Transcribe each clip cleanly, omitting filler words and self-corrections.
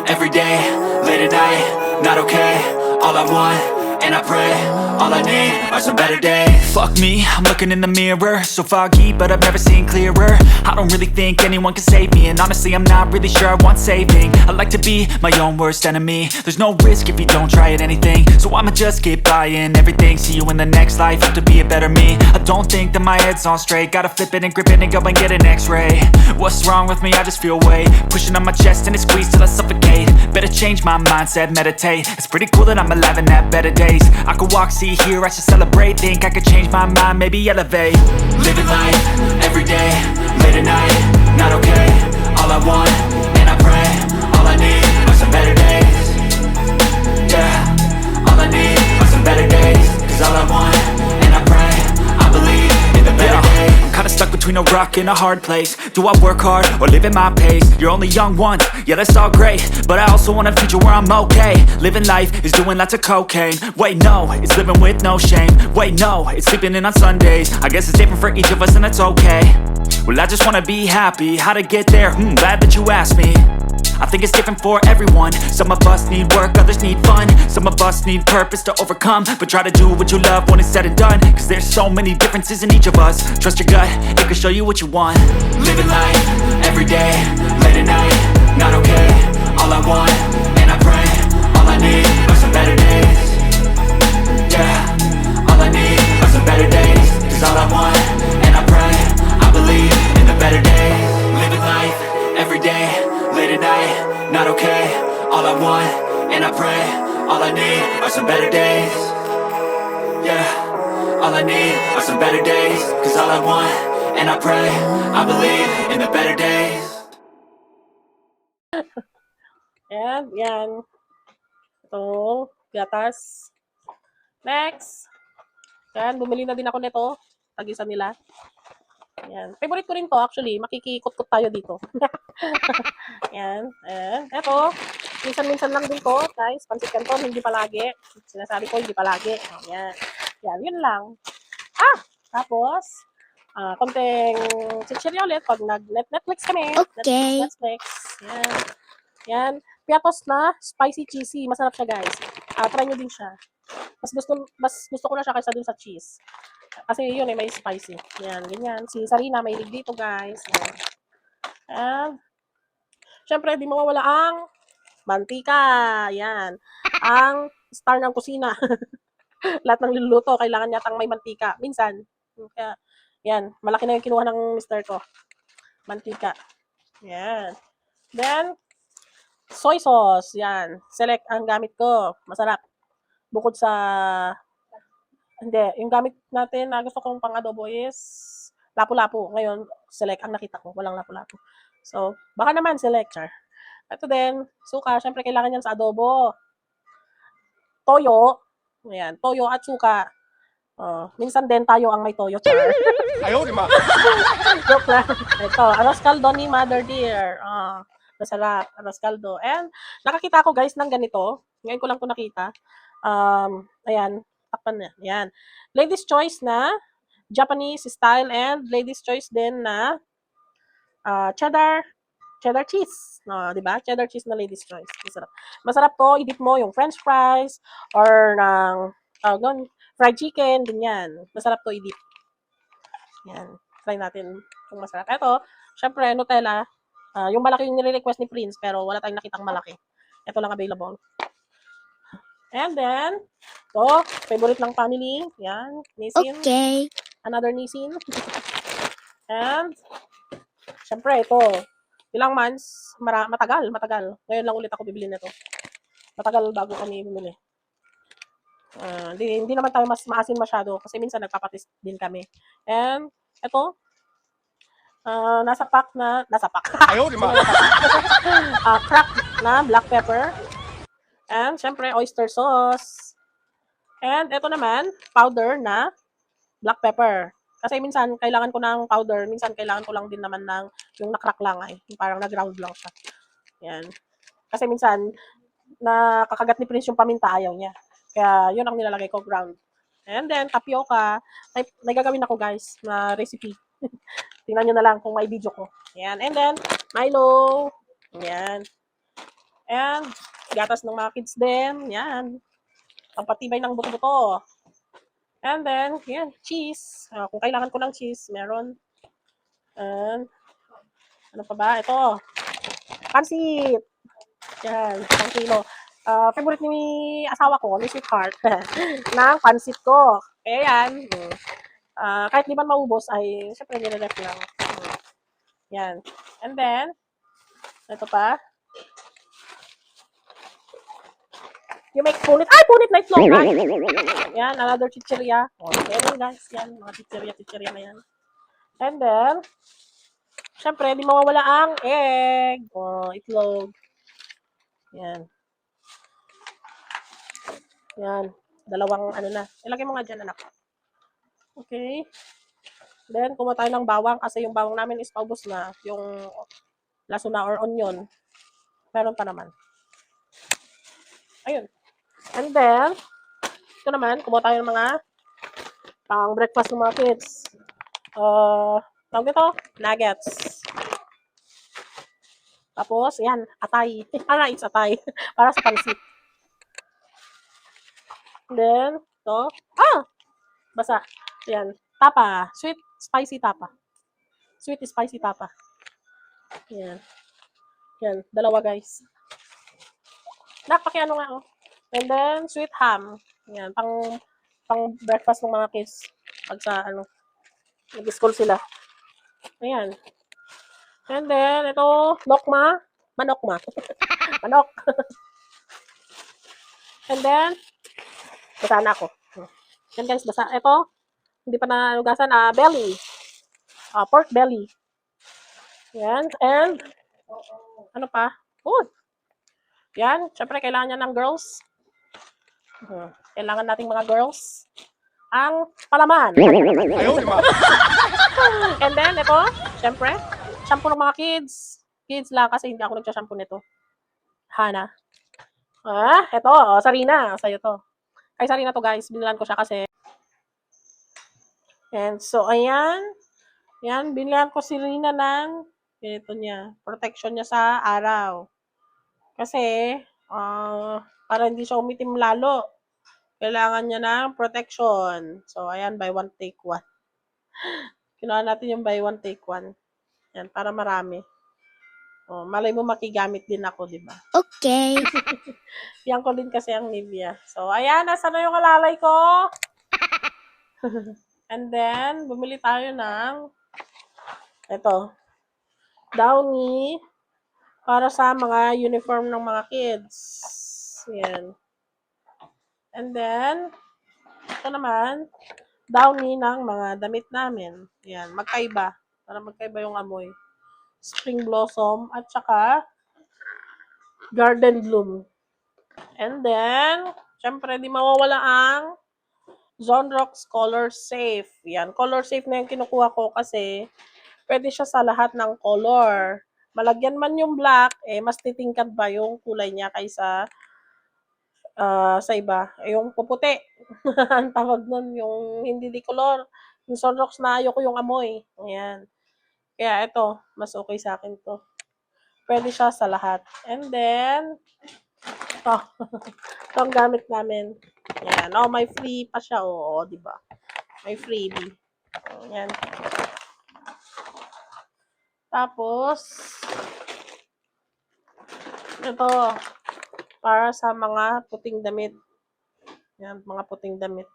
every day, late at night, not okay. All I want, and I pray, all I need are some better days. Fuck me, I'm looking in the mirror, so foggy, but I've never seen clearer. I don't really think anyone can save me, and honestly I'm not really sure I want saving. I like to be my own worst enemy. There's no risk if you don't try at anything, so I'ma just keep buying everything. See you in the next life, have to be a better me. I don't think that my head's on straight, gotta flip it and grip it and go and get an x-ray. What's wrong with me? I just feel weight pushing on my chest and it squeezes till I suffocate. Better change my mindset, meditate. It's pretty cool that I'm alive and have better days. I could walk, see, hear, I should celebrate. Think I could change my mind, maybe elevate. Living life, every day, late at night, not okay. All I want, and I pray, all I need are some better days. Yeah, all I need are some better days. Cause all I want, and I pray, I believe in the better days. I'm kinda stuck between a rock and a hard place. Do I work hard or live at my pace? You're only young once, yeah that's all great, but I also want a future where I'm okay. Living life is doing lots of cocaine. Wait no, it's living with no shame. Wait no, it's sleeping in on Sundays. I guess it's different for each of us and that's okay. Well I just wanna be happy, how to get there? Glad that you asked me. I think it's different for everyone. Some of us need work, others need fun. Some of us need purpose to overcome. But try to do what you love when it's said and done. Cause there's so many differences in each of us. Trust your gut, it can show you what you want. Living life, every day, late at night, not okay. All I want, and I pray, all I need are some better days. Yeah, all I need are some better days. Cause all I want, and I pray, I believe in the better days. Living life, every day, late at night, not okay. All I want, and I pray, all I need are some better days. Yeah, all I need are some better days. Cause all I want, and I pray, I believe in the better days. And yan. Ito, gatas. Next. Yan, bumili na din ako nito. Tag-isa nila. Yan. Favorite ko rin to actually. Makikikot-kot tayo dito. Yan. And eto, minsan-minsan lang din to, guys. Pansit canton, hindi palagi. Sinasabi ko, hindi palagi. Yan. Yan, yun lang. Tapos, konting chichirya ulit pag nag-Netflix kami. Okay. Netflix. Yan. Yan. Piatos na spicy cheesy. Masarap siya, guys. Try nyo din siya. Mas gusto ko na siya kaysa dun sa cheese. Kasi yun may spicy. Yan, ganyan. Si Sarina may lig dito, guys. Yan. And, syempre, di mawawala ang mantika. Yan. Ang star ng kusina. Lahat ng niluluto, kailangan yatang may mantika. Minsan. Kaya, yan. Malaki na yung kinuha ng mister ko. Mantika. Yan. Then, soy sauce. Yan. Select ang gamit ko. Masarap. Bukod sa hindi, yung gamit natin na gusto kong pang-adobo is lapu-lapu. Ngayon, select ang nakita ko, walang lapu-lapu. So, baka naman select, char. Ito din, suka, syempre kailangan yan sa adobo. Toyo, ayan, toyo at suka. Minsan din tayo ang may toyo, char. Ayaw, di ma. Joke lang. Ito, arroz caldo ni Mother Dear. Masarap, arroz caldo. And, nakakita ko guys ng ganito. Ngayon ko lang ito nakita. Ayan, takpan na. Yan. Ladies choice na Japanese style and ladies choice din na cheddar cheese. No, 'di ba? Cheddar cheese na ladies choice. Masarap. Masarap 'to, i-dip mo yung french fries or ng fried chicken, ganyan. Masarap 'to i-dip. Yan. Try natin kung masarap. Ito, syempre Nutella. Yung malaki yung nire-request ni Prince pero wala tayong nakitang malaki. Ito lang available. And then, favorite ng family. Yan, Nissin. Okay. Another Nissin. And, syempre, ito. Ilang months, matagal. Ngayon lang ulit ako bibili nito. Matagal bago kami bumili. Hindi naman tayo mas maasin masyado kasi minsan nagpapatis din kami. And, ito. Nasa pack. Ayaw, di ma. Crack na black pepper. And, syempre, oyster sauce. And, ito naman, powder na black pepper. Kasi minsan, kailangan ko ng powder. Minsan, kailangan ko lang din naman ng yung nakrak lang ay. Yung parang nag-ground lang siya. Yan. Kasi minsan, nakakagat ni Prince yung paminta, ayaw niya. Kaya, yun ang nilalagay ko, ground. And then, tapioca. May gagawin ako, guys, na recipe. Tingnan nyo na lang kung may video ko. Yan. And then, Milo. Yan. And gatas ng mga kids din. Yan. Ang patibay ng buto-buto. And then, yan, cheese. Kung kailangan ko ng cheese, meron. And, ano pa ba? Ito. Pansit. Yan, 1 kilo. Favorite ni asawa ko, ni sweetheart, ng pansit ko. Kaya yan, kahit di man maubos, ay syempre nire-ref lang. Yan. And then, ito pa. You make punit. Ay, punit na itlog. Yan, another chichirya. Yan guys. Yan, mga chichirya na yan. And then, syempre, di mawawala ang egg. Itlog. Yan. Yan. Dalawang ano na. Ilagay mo nga dyan, anak. Okay. Then, kumuha tayo ng bawang kasi yung bawang namin is paubos na. Yung laso na or onion. Meron pa naman. Ayun. And then, ito naman, kumuha tayo ng mga pang breakfast ng mga kids. Tawag ito, nuggets. Tapos, yan, atay. It's atay. Para sa pansit. Then, ito. Basa. Yan. Tapa. Sweet, spicy tapa. Sweet, spicy tapa. Yan. Yan. Dalawa, guys. Pakiano nga, oh. And then, sweet ham. Yan. Pang breakfast ng mga kids. Pag sa, nag-school sila. Ayan. And then, ito, lokma. Manokma. Manok. And then, basa na ako. Yan guys, basa. Ito, hindi pa nanugasan, belly. Pork belly. Yan. And, ano pa? Food. Yan. Siyempre, kailangan niya ng girls. Kailangan nating mga girls. Ang palaman. Ayaw, di ba? And then, ito, siyempre, shampoo ng mga kids. Kids lang kasi hindi ako nagsashampoo nito. Hana. Ito, Sarina. Sa'yo to. Kay Sarina to guys. Binilan ko siya kasi. And so, ayan. Yan, binilan ko si Rina ng ganito niya. Protection niya sa araw. Kasi, para hindi siya umitim lalo. Kailangan niya ng protection. So, ayan, buy one, take one. Kinuha natin yung buy one, take one. Yan, para marami. Malay mo makigamit din ako, di ba? Okay. Yan ko din kasi ang Nivea. So, ayan, nasa na yung alalay ko. And then, bumili tayo ng ito, Downy para sa mga uniform ng mga kids. Yan. And then, ito naman, Downy ng mga damit namin. Yan, magkaiba. Para magkaiba yung amoy. Spring Blossom at saka Garden Bloom. And then, syempre, di mawawala ang Zonrox Color Safe. Yan, Color Safe na yung kinukuha ko kasi pwede siya sa lahat ng color. Malagyan man yung black, mas titingkad ba yung kulay niya kaysa sa iba. Yung puputi. Ang tawag nun, yung hindi di color. Yung Zonrox na ayoko yung amoy. Ayan. Kaya ito, mas okay sa akin to. Pwede siya sa lahat. And then, ito. Ito ang gamit namin. Ayan. May free pa siya. Oo, di ba? May freebie. Ayan. Tapos, ito, para sa mga puting damit. Yan, mga puting damit.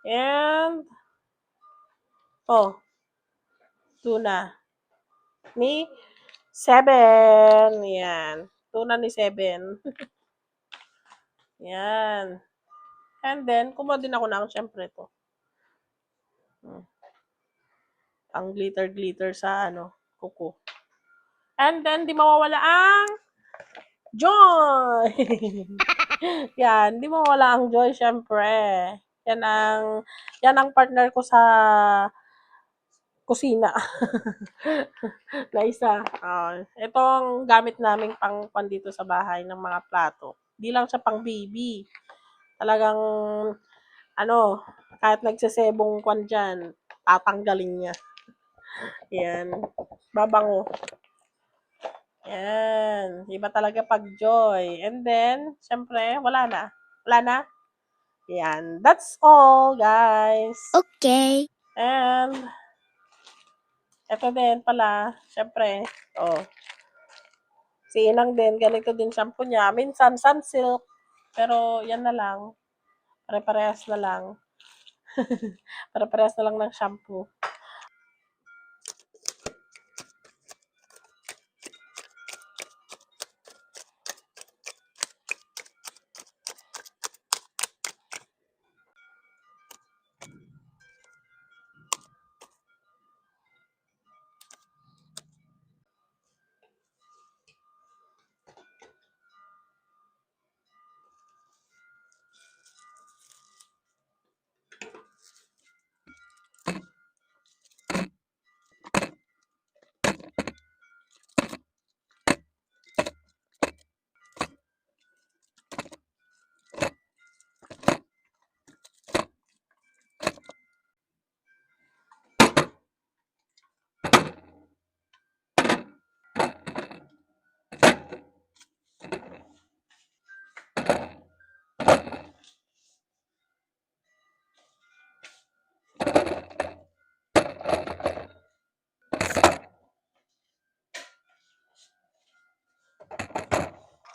And, tuna. Ni 7. Yan. Tuna ni 7. Yan. And then, kumuha din ako ng, syempre ito. Ang glitter-glitter sa, kuko. And then, di mawawala ang joy! Yan, di mawawala ang joy, syempre. Yan ang partner ko sa kusina. Na isa. Ito ang gamit naming pang dito sa bahay ng mga plato. Di lang siya pang baby. Talagang, kahit nagsesebong kwan dyan, tatanggalin niya. Yan. Babango. Yan. Iba talaga pag joy. And then, syempre, wala na. Wala na. Yan. That's all, guys. Okay. And, eto din pala, syempre, oh, si Inang din, ganito din shampoo niya. Minsan, Sunsilk. Pero, yan na lang. Pare-parehas na lang. Pare-parehas na lang ng shampoo.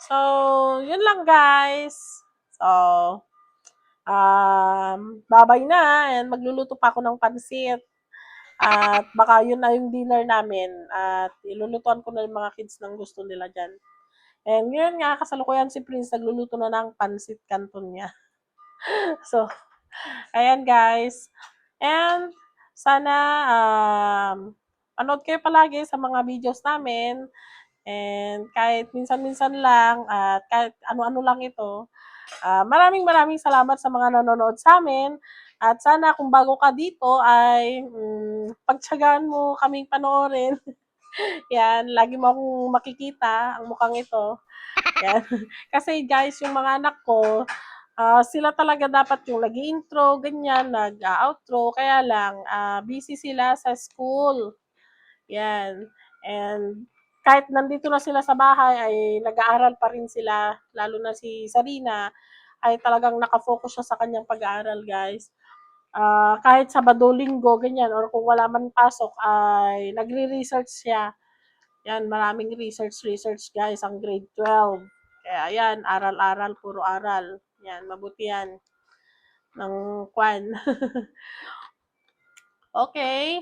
So, yun lang guys. So, babay na and magluluto pa ako ng pansit. At baka yun na yung dinner namin at ilulutuan ko na yung mga kids ng gusto nila dyan. And yun nga, kasalukuyan si Prince nagluluto na ng pansit canton niya. So, ayan guys. And sana panood kayo palagi sa mga videos namin. And kahit minsan-minsan lang at kahit ano-ano lang ito, maraming salamat sa mga nanonood sa amin. At sana kung bago ka dito ay pagtiyagaan mo kaming panoorin. Yan, lagi mo akong makikita ang mukhang ito. Yan. Kasi guys, yung mga anak ko, sila talaga dapat yung nag-intro, ganyan, nag-outro. Kaya lang, busy sila sa school. Yan. And kahit nandito na sila sa bahay, ay nag-aaral pa rin sila. Lalo na si Sarina, ay talagang nakafocus siya sa kanyang pag-aaral, guys. Kahit Sabado, Linggo, ganyan, or kung wala man pasok, ay nagre-research siya. Yan, maraming research, guys, ang grade 12. Kaya yan, aral-aral, puro aral. Yan, mabuti yan. Ng kwan. Okay.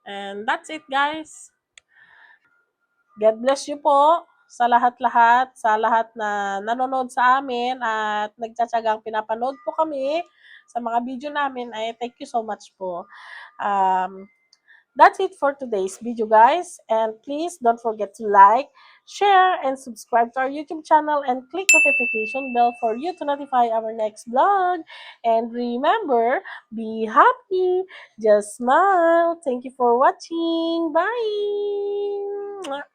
And that's it, guys. God bless you po sa lahat-lahat, sa lahat na nanonood sa amin at nagtsatsagang pinapanood po kami sa mga video namin. Ay, thank you so much po. That's it for today's video, guys. And please don't forget to like, share, and subscribe to our YouTube channel and click notification bell for you to notify our next vlog. And remember, be happy, just smile. Thank you for watching. Bye!